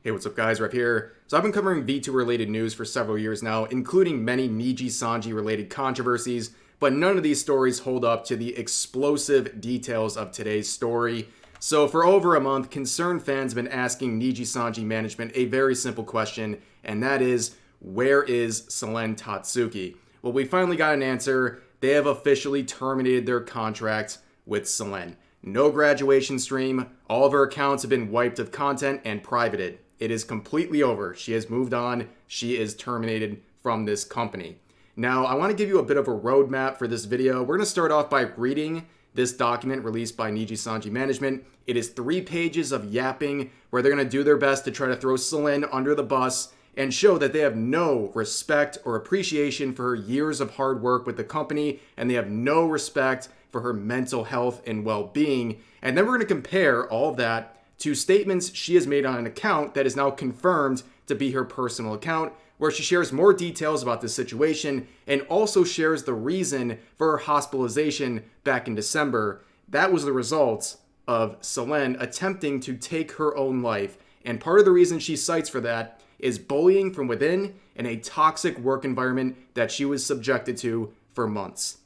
Hey, what's up guys, Rep here. So I've been covering VTuber related news for several years now, including many Nijisanji related controversies, but none of these stories hold up to the explosive details of today's story. So for over a month, concerned fans have been asking Nijisanji management a very simple question, and that is, where is Selen Tatsuki? Well, we finally got an answer. They have officially terminated their contract with Selen. No graduation stream, all of her accounts have been wiped of content and privated. It is completely over. She has moved on. She is terminated from this company. Now, I want to give you a bit of a roadmap for this video. We're going to start off by reading this document released by Nijisanji management. It is 3 pages of yapping where they're going to do their best to try to throw Selen under the bus and show that they have no respect or appreciation for her years of hard work with the company, and they have no respect for her mental health and well-being. And then we're going to compare all of that to statements she has made on an account that is now confirmed to be her personal account, where she shares more details about this situation and also shares the reason for her hospitalization back in December. That was the result of Selen attempting to take her own life. And part of the reason she cites for that is bullying from within and a toxic work environment that she was subjected to for months.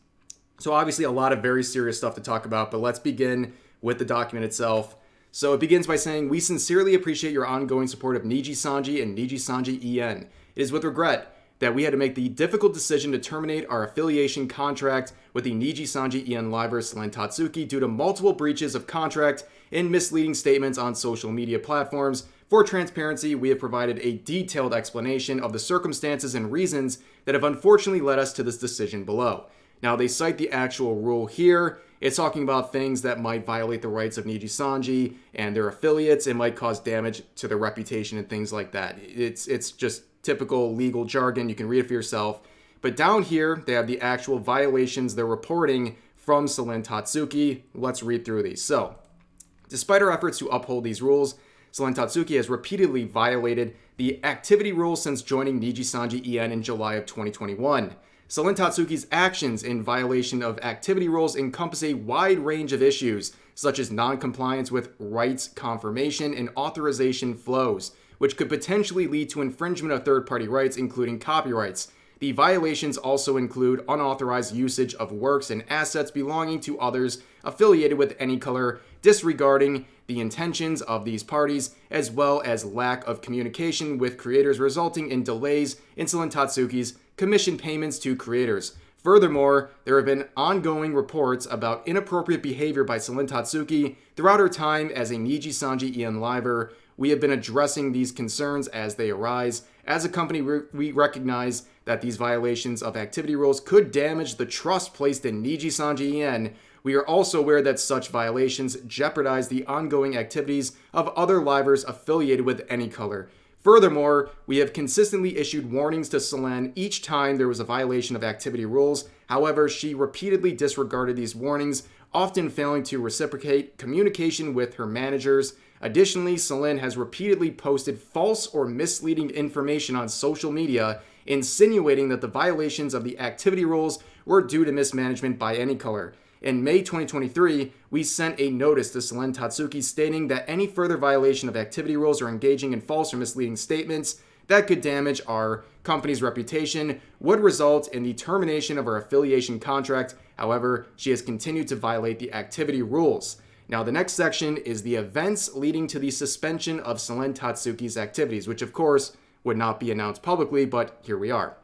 So obviously a lot of very serious stuff to talk about, but let's begin with the document itself. So it begins by saying, "We sincerely appreciate your ongoing support of Nijisanji and Nijisanji En. It is with regret that we had to make the difficult decision to terminate our affiliation contract with the Nijisanji En liver Selen Tatsuki due to multiple breaches of contract and misleading statements on social media platforms. For transparency, we have provided a detailed explanation of the circumstances and reasons that have unfortunately led us to this decision below." Now, they cite the actual rule here. It's talking about things that might violate the rights of Nijisanji and their affiliates. It might cause damage to their reputation and things like that. It's just typical legal jargon. You can read it for yourself. But down here, they have the actual violations they're reporting from Selen Tatsuki. Let's read through these. So, despite our efforts to uphold these rules, Selen Tatsuki has repeatedly violated the activity rules since joining Nijisanji En in July of 2021. Selen Tatsuki's actions in violation of activity rules encompass a wide range of issues, such as non-compliance with rights confirmation and authorization flows, which could potentially lead to infringement of third-party rights, including copyrights. The violations also include unauthorized usage of works and assets belonging to others affiliated with any color, disregarding the intentions of these parties, as well as lack of communication with creators, resulting in delays in Selen Tatsuki's commission payments to creators. Furthermore, there have been ongoing reports about inappropriate behavior by Selen Tatsuki throughout her time as a Nijisanji En liver. We have been addressing these concerns as they arise. As a company, we recognize that these violations of activity rules could damage the trust placed in Nijisanji En. We are also aware that such violations jeopardize the ongoing activities of other livers affiliated with any color. Furthermore, we have consistently issued warnings to Selen each time there was a violation of activity rules. However, she repeatedly disregarded these warnings, often failing to reciprocate communication with her managers. Additionally, Selen has repeatedly posted false or misleading information on social media, insinuating that the violations of the activity rules were due to mismanagement by any color. In May 2023, we sent a notice to Selen Tatsuki stating that any further violation of activity rules or engaging in false or misleading statements that could damage our company's reputation would result in the termination of our affiliation contract. However, she has continued to violate the activity rules. Now, the next section is the events leading to the suspension of Selen Tatsuki's activities, which of course would not be announced publicly, but here we are.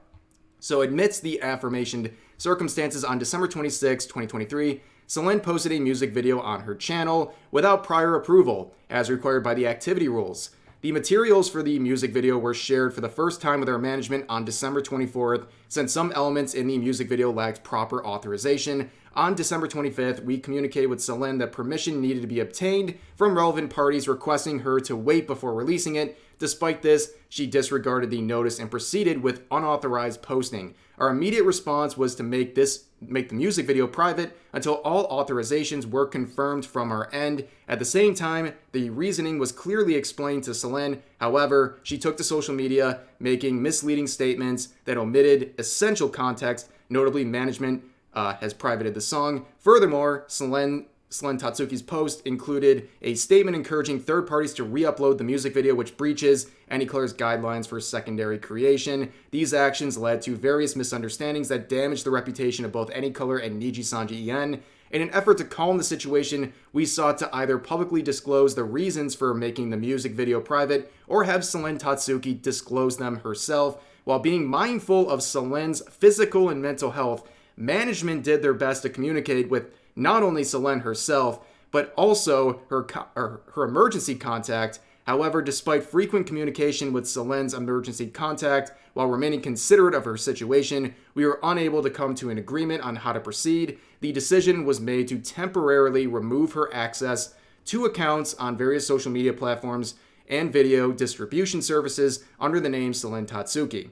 So, amidst the aforementioned circumstances, on December 26, 2023, Selen posted a music video on her channel without prior approval, as required by the activity rules. The materials for the music video were shared for the first time with our management on December 24th, since some elements in the music video lacked proper authorization. On December 25th, we communicated with Selen that permission needed to be obtained from relevant parties, requesting her to wait before releasing it. Despite this, she disregarded the notice and proceeded with unauthorized posting. Our immediate response was to make the music video private until all authorizations were confirmed from our end. At the same time, the reasoning was clearly explained to Selen. However, she took to social media, making misleading statements that omitted essential context, notably management has privated the song. Furthermore, Selen Selen Tatsuki's post included a statement encouraging third parties to re-upload the music video, which breaches Anycolor's guidelines for secondary creation. These actions led to various misunderstandings that damaged the reputation of both Anycolor and Nijisanji and in an effort to calm the situation, we sought to either publicly disclose the reasons for making the music video private or have Selen Tatsuki disclose them herself. While being mindful of Selen's physical and mental health, management did their best to communicate with not only Selen herself, but also her emergency contact. However, despite frequent communication with Selen's emergency contact, while remaining considerate of her situation, we were unable to come to an agreement on how to proceed. The decision was made to temporarily remove her access to accounts on various social media platforms and video distribution services under the name Selen Tatsuki.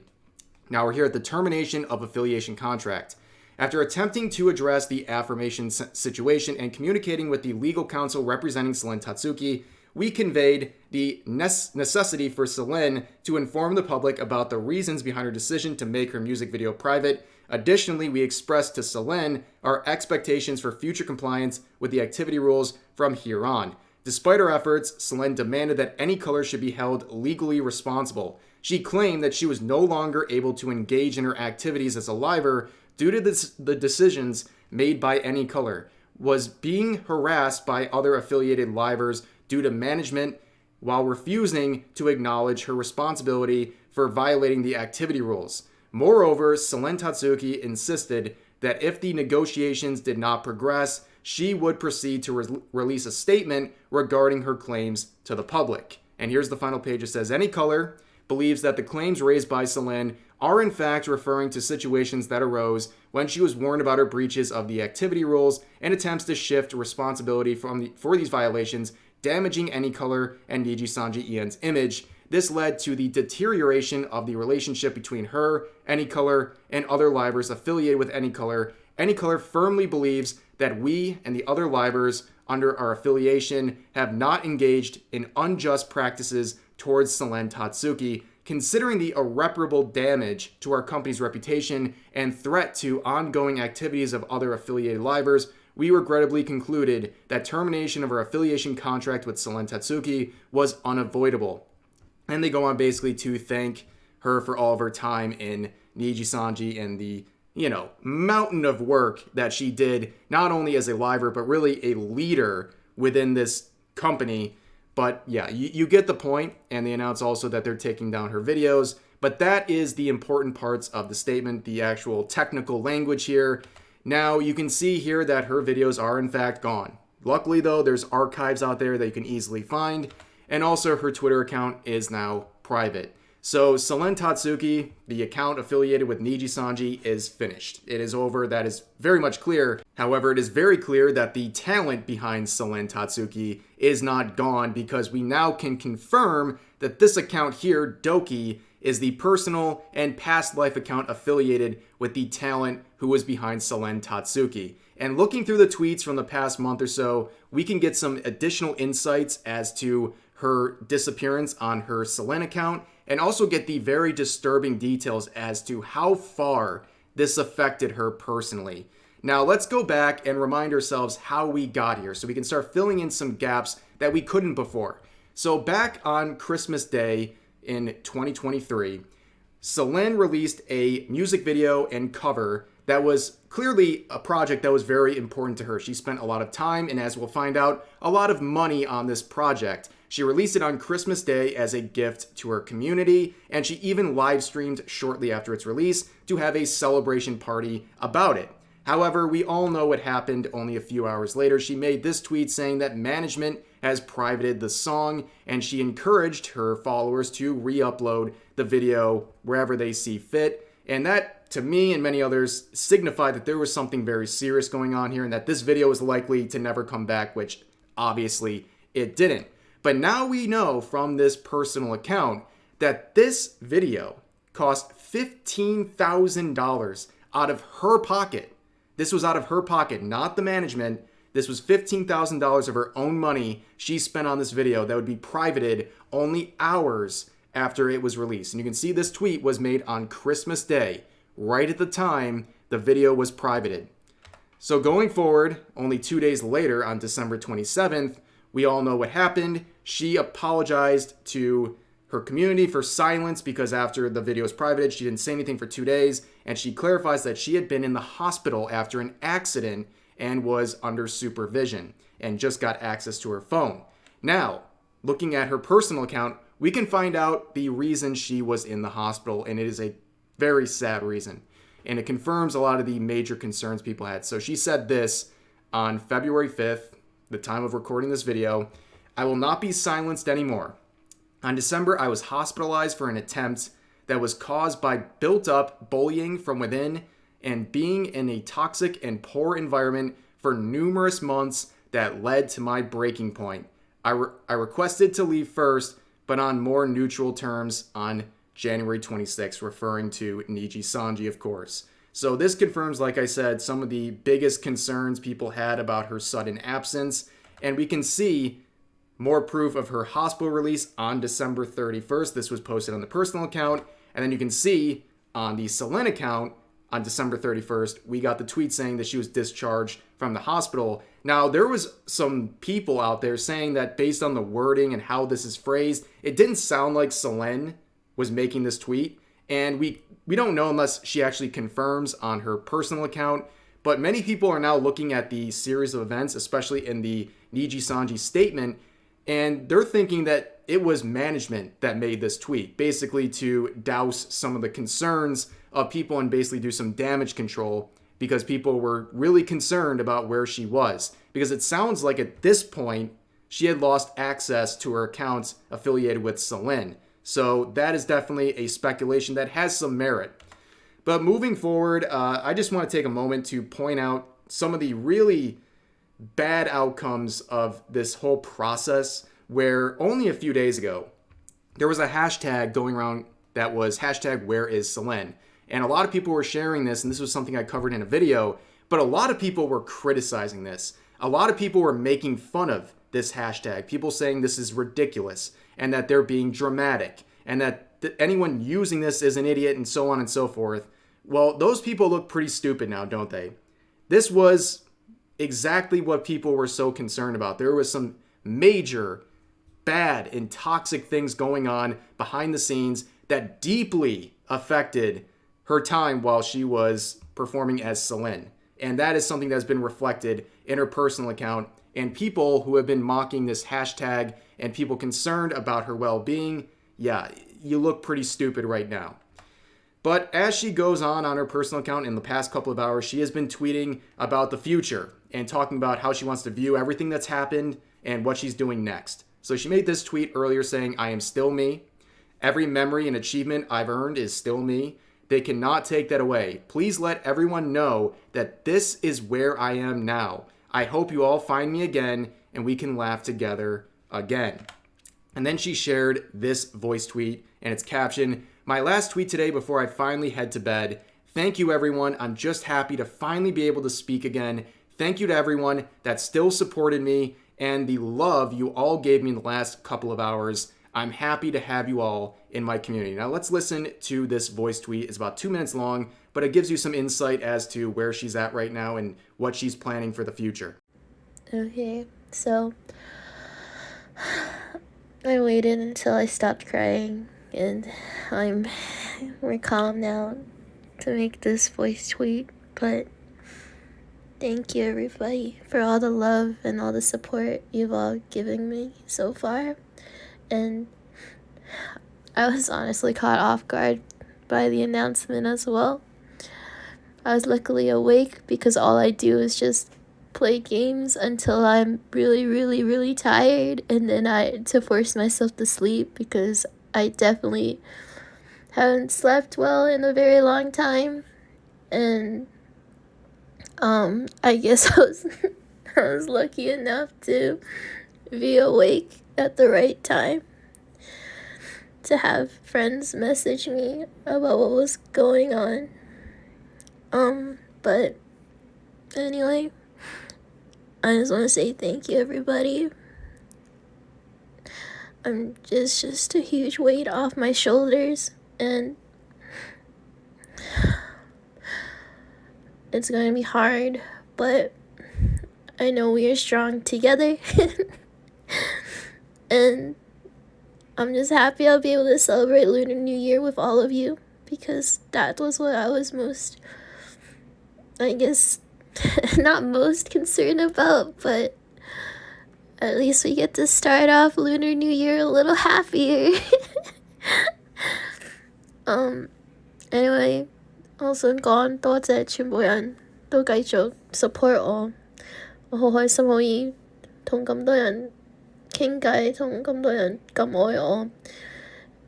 Now we're here at the termination of affiliation contract. After attempting to address the affirmation situation and communicating with the legal counsel representing Selen Tatsuki, we conveyed the necessity for Selen to inform the public about the reasons behind her decision to make her music video private. Additionally, we expressed to Selen our expectations for future compliance with the activity rules from here on. Despite our efforts, Selen demanded that Anycolor should be held legally responsible. She claimed that she was no longer able to engage in her activities as a liver due to the decisions made by Anycolor, was being harassed by other affiliated livers due to management while refusing to acknowledge her responsibility for violating the activity rules. Moreover, Selen Tatsuki insisted that if the negotiations did not progress, she would proceed to release a statement regarding her claims to the public. And here's the final page. It says, Anycolor believes that the claims raised by Selen are in fact referring to situations that arose when she was warned about her breaches of the activity rules and attempts to shift responsibility for these violations, damaging Anycolor and Nijisanji Ian's image. This led to the deterioration of the relationship between her, Anycolor, and other livers affiliated with Anycolor. Anycolor firmly believes that we and the other livers under our affiliation have not engaged in unjust practices towards Selen Tatsuki. Considering the irreparable damage to our company's reputation and threat to ongoing activities of other affiliated livers, we regrettably concluded that termination of our affiliation contract with Selen Tatsuki was unavoidable. And they go on basically to thank her for all of her time in Nijisanji and the, mountain of work that she did, not only as a liver, but really a leader within this company. But yeah, you get the point. And they announce also that they're taking down her videos. But that is the important parts of the statement, the actual technical language here. Now, you can see here that her videos are in fact gone. Luckily, though, there's archives out there that you can easily find. And also, her Twitter account is now private. So, Selen Tatsuki, the account affiliated with Nijisanji, is finished. It is over. That is very much clear. However, it is very clear that the talent behind Selen Tatsuki is not gone, because we now can confirm that this account here, Doki, is the personal and past life account affiliated with the talent who was behind Selen Tatsuki. And looking through the tweets from the past month or so, we can get some additional insights as to her disappearance on her Selen account, and also get the very disturbing details as to how far this affected her personally. Now, let's go back and remind ourselves how we got here so we can start filling in some gaps that we couldn't before. So back on Christmas Day in 2023, Selen released a music video and cover that was clearly a project that was very important to her. She spent a lot of time and, as we'll find out, a lot of money on this project. She released it on Christmas Day as a gift to her community, and she even live streamed shortly after its release to have a celebration party about it. However, we all know what happened only a few hours later. She made this tweet saying that management has privated the song, and she encouraged her followers to re-upload the video wherever they see fit. And that, to me and many others, signified that there was something very serious going on here and that this video was likely to never come back, which obviously it didn't. But now we know from this personal account that this video cost $15,000 out of her pocket. This was out of her pocket, not the management. This was $15,000 of her own money she spent on this video that would be privated only hours after it was released. And you can see this tweet was made on Christmas Day, right at the time the video was privated. So going forward, only 2 days later on December 27th, we all know what happened. She apologized to her community for silence because after the video was privated, she didn't say anything for 2 days, and she clarifies that she had been in the hospital after an accident and was under supervision and just got access to her phone. Now, looking at her personal account, we can find out the reason she was in the hospital, and it is a very sad reason. And it confirms a lot of the major concerns people had. So she said this on February 5th, the time of recording this video: "I will not be silenced anymore. On December, I was hospitalized for an attempt that was caused by built-up bullying from within and being in a toxic and poor environment for numerous months that led to my breaking point. I requested to leave first, but on more neutral terms on January 26th, referring to Nijisanji, of course. So this confirms, like I said, some of the biggest concerns people had about her sudden absence, and we can see more proof of her hospital release on December 31st. This was posted on the personal account, and then you can see on the Selen account on December 31st, we got the tweet saying that she was discharged from the hospital. Now, there was some people out there saying that based on the wording and how this is phrased, it didn't sound like Selen was making this tweet, and we don't know unless she actually confirms on her personal account. But many people are now looking at the series of events, especially in the Nijisanji statement, and they're thinking that it was management that made this tweet, basically to douse some of the concerns of people and basically do some damage control because people were really concerned about where she was. Because it sounds like at this point, she had lost access to her accounts affiliated with Selen. So that is definitely a speculation that has some merit. But moving forward, I just want to take a moment to point out some of the really bad outcomes of this whole process, where only a few days ago, there was a hashtag going around that was hashtag #WhereIsSelen. And a lot of people were sharing this, and this was something I covered in a video, but a lot of people were criticizing this. A lot of people were making fun of this hashtag, people saying this is ridiculous and that they're being dramatic and that anyone using this is an idiot and so on and so forth. Well, those people look pretty stupid now, don't they? This was exactly what people were so concerned about. There was some major bad and toxic things going on behind the scenes that deeply affected her time while she was performing as Selen. And that is something that's been reflected in her personal account. And people who have been mocking this hashtag and people concerned about her well-being, yeah, you look pretty stupid right now. But as she goes on her personal account in the past couple of hours, she has been tweeting about the future and talking about how she wants to view everything that's happened and what she's doing next. So she made this tweet earlier saying, "I am still me. Every memory and achievement I've earned is still me. They cannot take that away. Please let everyone know that this is where I am now. I hope you all find me again and we can laugh together again." And then she shared this voice tweet, and it's captioned, "My last tweet today before I finally head to bed. Thank you, everyone. I'm just happy to finally be able to speak again. Thank you to everyone that still supported me and the love you all gave me in the last couple of hours. I'm happy to have you all in my community." Now let's listen to this voice tweet. It's about 2 minutes long, but it gives you some insight as to where she's at right now and what she's planning for the future. Okay, so I waited until I stopped crying, and I'm more calm now to make this voice tweet, but thank you everybody for all the love and all the support you've all given me so far. And I was honestly caught off guard by the announcement as well. I was luckily awake because all I do is just play games until I'm really, really, really tired, and then to force myself to sleep because I definitely haven't slept well in a very long time. And I guess I was lucky enough to be awake at the right time, to have friends message me about what was going on. But anyway, I just want to say thank you, everybody. I'm just a huge weight off my shoulders, and it's going to be hard, but I know we are strong together. And I'm just happy I'll be able to celebrate Lunar New Year with all of you, because that was what I was most, I guess, not most concerned about, but at least we get to start off Lunar New Year a little happier. Anyway, also gone 多謝全部人都繼續 support 我好開心可以同咁多人傾偈，同咁多人咁愛我。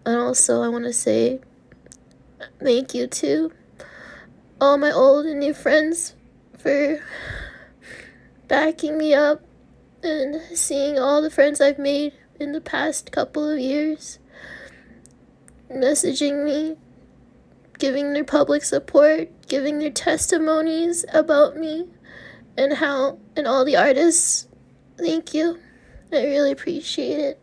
And also I want to say thank you to all my old and new friends for backing me up and seeing all the friends I've made in the past couple of years, messaging me, giving their public support, giving their testimonies about me and all the artists. Thank you. I really appreciate it.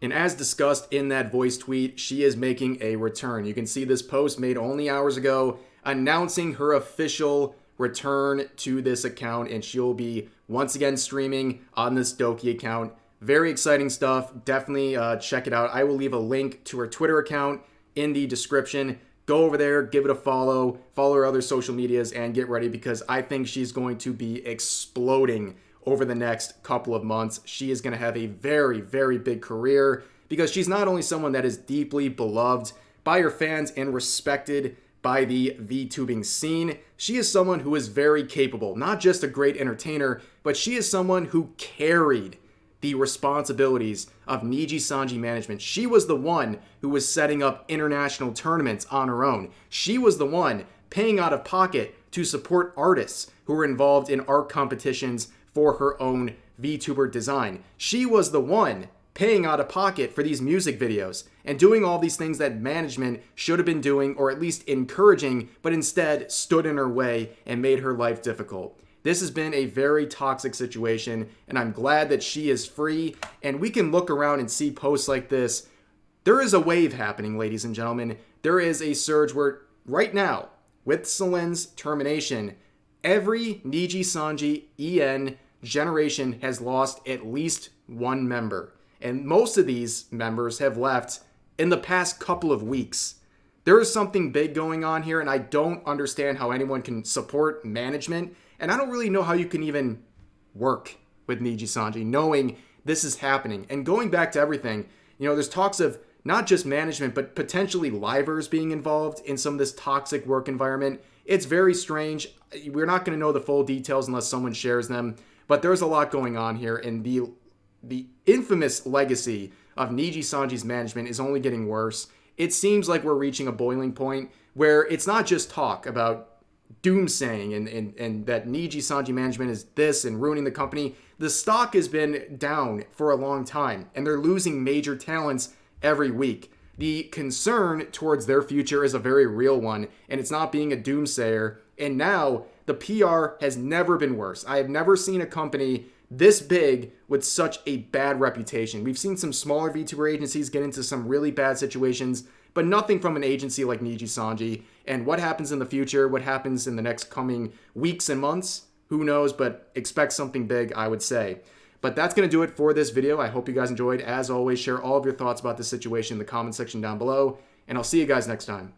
And as discussed in that voice tweet, she is making a return. You can see this post made only hours ago announcing her official return to this account, and she'll be once again streaming on this Doki account. Very exciting stuff. Definitely check it out. I will leave a link to her Twitter account in the description. Go over there, give it a follow her other social medias, and get ready, because I think she's going to be exploding over the next couple of months. She is going to have a very, very big career, because she's not only someone that is deeply beloved by her fans and respected by the VTubing scene, she is someone who is very capable, not just a great entertainer, but she is someone who carried the responsibilities of Nijisanji management. She was the one who was setting up international tournaments on her own. She was the one paying out of pocket to support artists who were involved in art competitions for her own VTuber design. She was the one paying out of pocket for these music videos and doing all these things that management should have been doing, or at least encouraging, but instead stood in her way and made her life difficult. This has been a very toxic situation, and I'm glad that she is free, and we can look around and see posts like this. There is a wave happening, ladies and gentlemen. There is a surge where right now, with Selen's termination, every Nijisanji EN generation has lost at least one member. And most of these members have left in the past couple of weeks. There is something big going on here, and I don't understand how anyone can support management. And I don't really know how you can even work with Nijisanji knowing this is happening. And going back to everything, there's talks of not just management, but potentially livers being involved in some of this toxic work environment. It's very strange. We're not going to know the full details unless someone shares them. But there's a lot going on here, and the infamous legacy of Nijisanji's management is only getting worse. It seems like we're reaching a boiling point where it's not just talk about doomsaying and that Nijisanji management is this and ruining the company. The stock has been down for a long time, and they're losing major talents every week. The concern towards their future is a very real one, and it's not being a doomsayer. And now the PR has never been worse. I have never seen a company this big with such a bad reputation. We've seen some smaller VTuber agencies get into some really bad situations, but nothing from an agency like Nijisanji. And what happens in the future, what happens in the next coming weeks and months, who knows, but expect something big, I would say. But that's going to do it for this video. I hope you guys enjoyed. As always, share all of your thoughts about this situation in the comment section down below, and I'll see you guys next time.